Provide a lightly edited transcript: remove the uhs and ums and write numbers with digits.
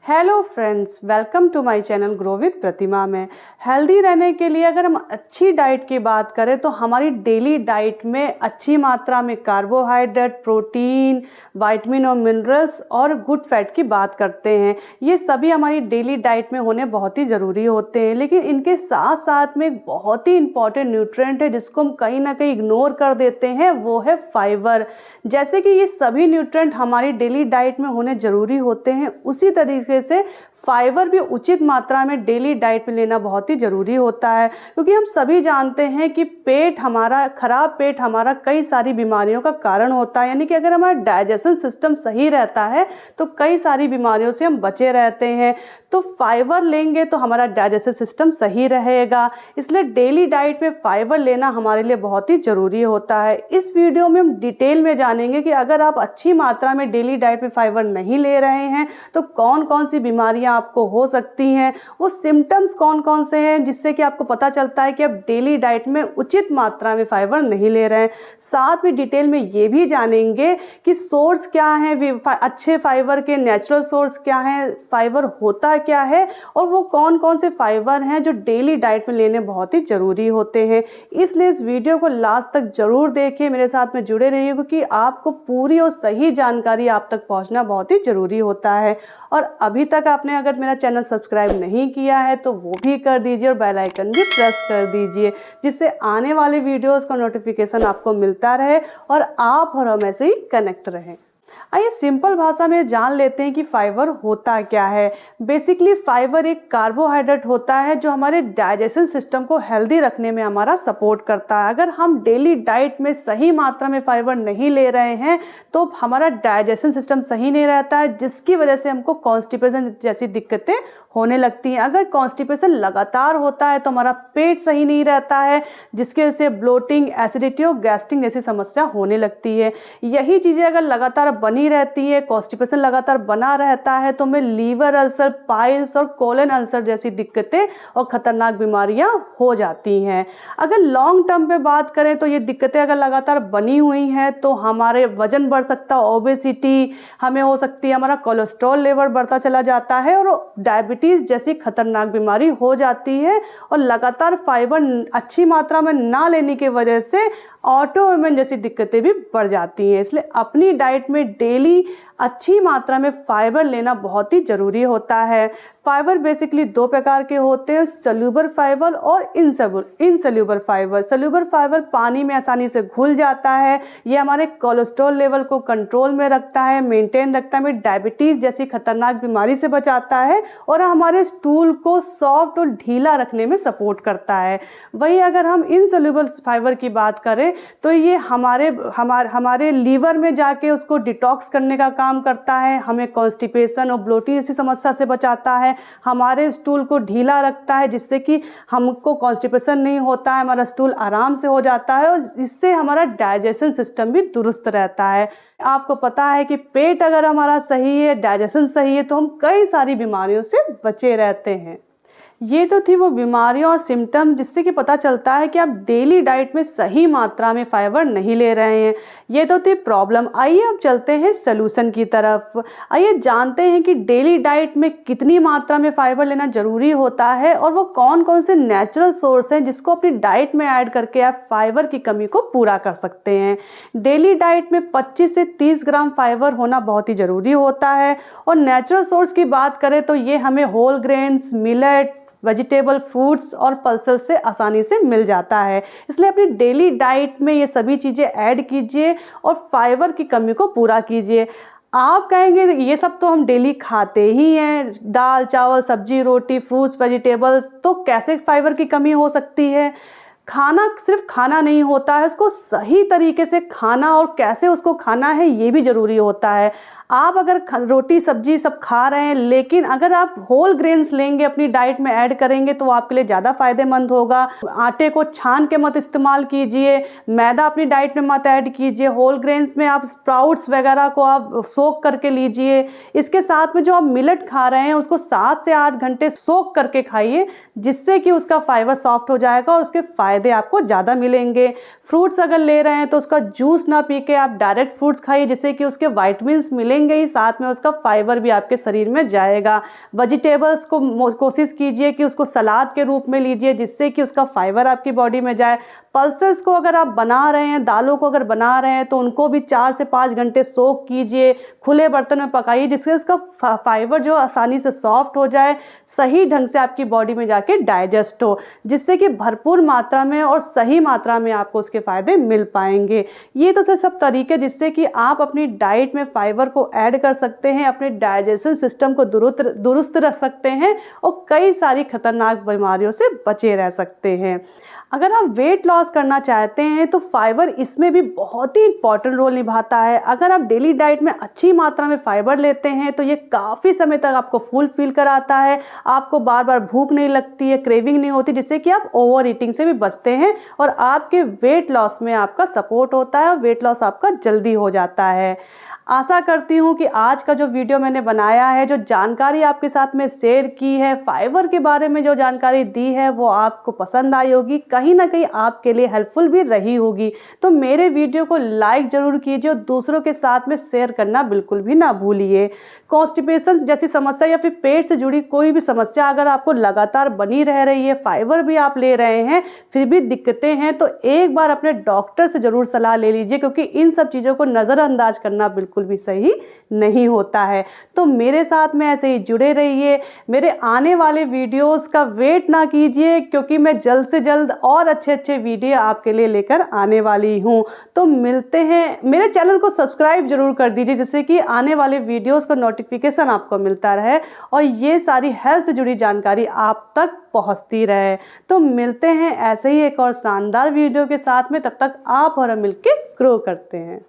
Hello friends, welcome to my channel grow with Pratima में। Healthy रहने के लिए अगर हम अच्छी डाइट की बात करें तो हमारी डेली डाइट में अच्छी मात्रा में कार्बोहाइड्रेट, प्रोटीन, विटामिन और मिनरल्स और गुड फैट की बात करते हैं। ये सभी हमारी डेली डाइट में होने बहुत ही ज़रूरी होते हैं, लेकिन इनके साथ साथ में एक बहुत ही इंपॉर्टेंट न्यूट्रिएंट है जिसको हम कहीं ना कहीं इग्नोर कर देते हैं, वो है फाइबर। जैसे कि ये सभी न्यूट्रिएंट हमारी डेली डाइट में होने ज़रूरी होते हैं, उसी तरीके से फाइबर भी उचित मात्रा में डेली डाइट में लेना बहुत ही ज़रूरी होता है, क्योंकि हम सभी जानते हैं कि खराब पेट हमारा कई सारी बीमारियों का कारण होता है। यानी कि अगर हमारा डाइजेशन सिस्टम सही रहता है तो कई सारी बीमारियों से हम बचे रहते हैं। तो फाइबर लेंगे तो हमारा डाइजेशन सिस्टम सही रहेगा, इसलिए डेली डाइट में फाइबर लेना हमारे लिए बहुत ही ज़रूरी होता है। इस वीडियो में हम डिटेल में जानेंगे कि अगर आप अच्छी मात्रा में डेली डाइट में फाइबर नहीं ले रहे हैं तो कौन कौन सी बीमारियां आपको हो सकती हैं, वो सिम्टम्स कौन कौन से हैं जिससे कि आपको पता चलता है कि आप डेली डाइट में उचित मात्रा में फाइबर नहीं ले रहे हैं। साथ में डिटेल में ये भी जानेंगे कि सोर्स क्या है, अच्छे फाइबर के नेचुरल सोर्स क्या है, फाइबर होता क्या है और वो कौन कौन से फाइबर हैं जो डेली डाइट में लेने बहुत ही ज़रूरी होते हैं। इसलिए इस वीडियो को लास्ट तक ज़रूर देखिए, मेरे साथ में जुड़े रहिए, क्योंकि आपको पूरी और सही जानकारी आप तक पहुंचना बहुत ही ज़रूरी होता है। और अभी तक आपने अगर मेरा चैनल सब्सक्राइब नहीं किया है तो वो भी कर दीजिए और बेल आइकन भी प्रेस कर दीजिए, जिससे आने वाले वीडियोस का नोटिफिकेशन आपको मिलता रहे और आप और हम ऐसे ही कनेक्ट रहें। आइए सिंपल भाषा में जान लेते हैं कि फाइबर होता क्या है। बेसिकली फाइबर एक कार्बोहाइड्रेट होता है जो हमारे डाइजेशन सिस्टम को हेल्दी रखने में हमारा सपोर्ट करता है। अगर हम डेली डाइट में सही मात्रा में फाइबर नहीं ले रहे हैं तो हमारा डाइजेशन सिस्टम सही नहीं रहता है, जिसकी वजह से हमको कॉन्स्टिपेशन जैसी दिक्कतें होने लगती हैं। अगर कॉन्स्टिपेशन लगातार होता है तो हमारा पेट सही नहीं रहता है, जिसकी वजह से ब्लोटिंग, एसिडिटी और गैस्ट्रिक जैसी समस्या होने लगती है। यही चीज़ें अगर लगातार बनी रहती है, कॉन्स्टिपेशन लगातार बना रहता है, तो हमें लीवर अल्सर, पाइल्स और कोलन अल्सर जैसी दिक्कतें और खतरनाक बीमारियां हो जाती हैं। अगर लॉन्ग टर्म पे बात करें तो ये दिक्कतें अगर लगातार बनी हुई हैं तो हमारे वजन बढ़ सकता है, ओबेसिटी हमें हो सकती है, हमारा कोलेस्ट्रॉल लेवल बढ़ता चला जाता है और डायबिटीज़ जैसी खतरनाक बीमारी हो जाती है। और लगातार फाइबर अच्छी मात्रा में ना लेने की वजह से ऑटो इम्यून जैसी दिक्कतें भी बढ़ जाती हैं। इसलिए अपनी डाइट में डेली अच्छी मात्रा में फाइबर लेना बहुत ही ज़रूरी होता है। फाइबर बेसिकली दो प्रकार के होते हैं, सल्यूबर फाइबर और इनसल्यूबर फाइबर। सल्यूबर फाइबर पानी में आसानी से घुल जाता है, ये हमारे कोलेस्ट्रॉल लेवल को कंट्रोल में रखता है, मेंटेन रखता है, हमें डायबिटीज़ जैसी खतरनाक बीमारी से बचाता है और हमारे स्टूल को सॉफ्ट और ढीला रखने में सपोर्ट करता है। वहीं अगर हम इनसल्यूबर फाइबर की बात करें तो ये हमारे लीवर में जाके उसको डिटॉक्स करने का काम करता है, हमें कॉन्स्टिपेशन और ब्लोटिंग जैसी समस्या से बचाता है, हमारे स्टूल को ढीला रखता है जिससे कि हमको कॉन्स्टिपेशन नहीं होता है, हमारा स्टूल आराम से हो जाता है और इससे हमारा डाइजेशन सिस्टम भी दुरुस्त रहता है। आपको पता है कि पेट अगर हमारा सही है, डाइजेशन सही है, तो हम कई सारी बीमारियों से बचे रहते हैं। ये तो थी वो बीमारियां और सिम्टम जिससे कि पता चलता है कि आप डेली डाइट में सही मात्रा में फाइबर नहीं ले रहे हैं। ये तो थी प्रॉब्लम। आइए अब चलते हैं सलूशन की तरफ। आइए जानते हैं कि डेली डाइट में कितनी मात्रा में फाइबर लेना ज़रूरी होता है और वो कौन कौन से नेचुरल सोर्स हैं जिसको अपनी डाइट में ऐड करके आप फाइबर की कमी को पूरा कर सकते हैं। डेली डाइट में 25 से 30 ग्राम फाइबर होना बहुत ही ज़रूरी होता है। और नेचुरल सोर्स की बात करें तो ये हमें whole grains, millet, vegetable, fruits और पल्सेस से आसानी से मिल जाता है। इसलिए अपनी डेली डाइट में ये सभी चीज़ें ऐड कीजिए और फाइबर की कमी को पूरा कीजिए। आप कहेंगे ये सब तो हम डेली खाते ही हैं, दाल, चावल, सब्जी, रोटी, फ्रूट्स, वेजिटेबल्स, तो कैसे फाइबर की कमी हो सकती है? खाना सिर्फ खाना नहीं होता है, उसको सही तरीके से खाना और कैसे उसको खाना है ये भी ज़रूरी होता है। आप अगर रोटी सब्जी सब खा रहे हैं, लेकिन अगर आप होल ग्रेन्स लेंगे, अपनी डाइट में ऐड करेंगे तो आपके लिए ज़्यादा फायदेमंद होगा। आटे को छान के मत इस्तेमाल कीजिए, मैदा अपनी डाइट में मत ऐड कीजिए। होल ग्रेन्स में आप स्प्राउट्स वगैरह को आप सोक करके लीजिए। इसके साथ में जो आप मिलेट खा रहे हैं उसको 7 से 8 घंटे सोक करके खाइए, जिससे कि उसका फाइबर सॉफ्ट हो जाएगा और उसके फ़ायदे आपको ज़्यादा मिलेंगे। फ्रूट्स अगर ले रहे हैं तो उसका जूस ना पी के आप डायरेक्ट फ्रूट्स खाइए, जिससे कि उसके वाइटमिन्स मिलेंगे ही, साथ में उसका फाइबर भी आपके शरीर में जाएगा। वेजिटेबल्स को कोशिश कीजिए कि उसको सलाद के रूप में लीजिए, जिससे कि उसका फाइबर आपकी बॉडी में जाए। पल्सेस को अगर आप बना रहे हैं, दालों को अगर बना रहे हैं, तो उनको भी 4 से 5 घंटे सोक कीजिए, खुले बर्तन में पकाइए, जिससे उसका फाइबर जो आसानी से सॉफ्ट हो जाए, सही ढंग से आपकी बॉडी में जाके डाइजेस्ट हो, जिससे कि भरपूर मात्रा में और सही मात्रा में आपको उसके फ़ायदे मिल पाएंगे। ये तो सब तरीके जिससे कि आप अपनी डाइट में फाइबर को ऐड कर सकते हैं, अपने डाइजेशन सिस्टम को दुरुस्त रख सकते हैं और कई सारी खतरनाक बीमारियों से बचे रह सकते हैं। अगर आप वेट लॉस करना चाहते हैं तो फाइबर इसमें भी बहुत ही इंपॉर्टेंट रोल निभाता है। अगर आप डेली डाइट में अच्छी मात्रा में फाइबर लेते हैं तो ये काफ़ी समय तक आपको फुल फील कराता है, आपको बार बार भूख नहीं लगती है, क्रेविंग नहीं होती, जिससे कि आप ओवर ईटिंग से भी बचते हैं और आपके वेट लॉस में आपका सपोर्ट होता है और वेट लॉस आपका जल्दी हो जाता है। आशा करती हूँ कि आज का जो वीडियो मैंने बनाया है, जो जानकारी आपके साथ में शेयर की है, फाइबर के बारे में जो जानकारी दी है, वो आपको पसंद आई होगी, कहीं ना कहीं आपके लिए हेल्पफुल भी रही होगी। तो मेरे वीडियो को लाइक ज़रूर कीजिए और दूसरों के साथ में शेयर करना बिल्कुल भी ना भूलिए। कॉन्स्टिपेशन जैसी समस्या या फिर पेट से जुड़ी कोई भी समस्या अगर आपको लगातार बनी रह रही है, फाइबर भी आप ले रहे हैं, फिर भी दिक्कतें हैं, तो एक बार अपने डॉक्टर से ज़रूर सलाह ले लीजिए, क्योंकि इन सब चीज़ों को नज़रअंदाज करना बिल्कुल भी सही नहीं होता है। तो मेरे साथ में ऐसे ही जुड़े रहिए, मेरे आने वाले वीडियोस का वेट ना कीजिए, क्योंकि मैं जल्द से जल्द और अच्छे वीडियो आपके लिए लेकर आने वाली हूँ। तो मिलते हैं, मेरे चैनल को सब्सक्राइब जरूर कर दीजिए, जिससे कि आने वाले वीडियोस का नोटिफिकेशन आपको मिलता रहे और ये सारी हेल्थ से जुड़ी जानकारी आप तक पहुँचती रहे। तो मिलते हैं ऐसे ही एक और शानदार वीडियो के साथ में, तब तक आप और हम मिलकर ग्रो करते हैं।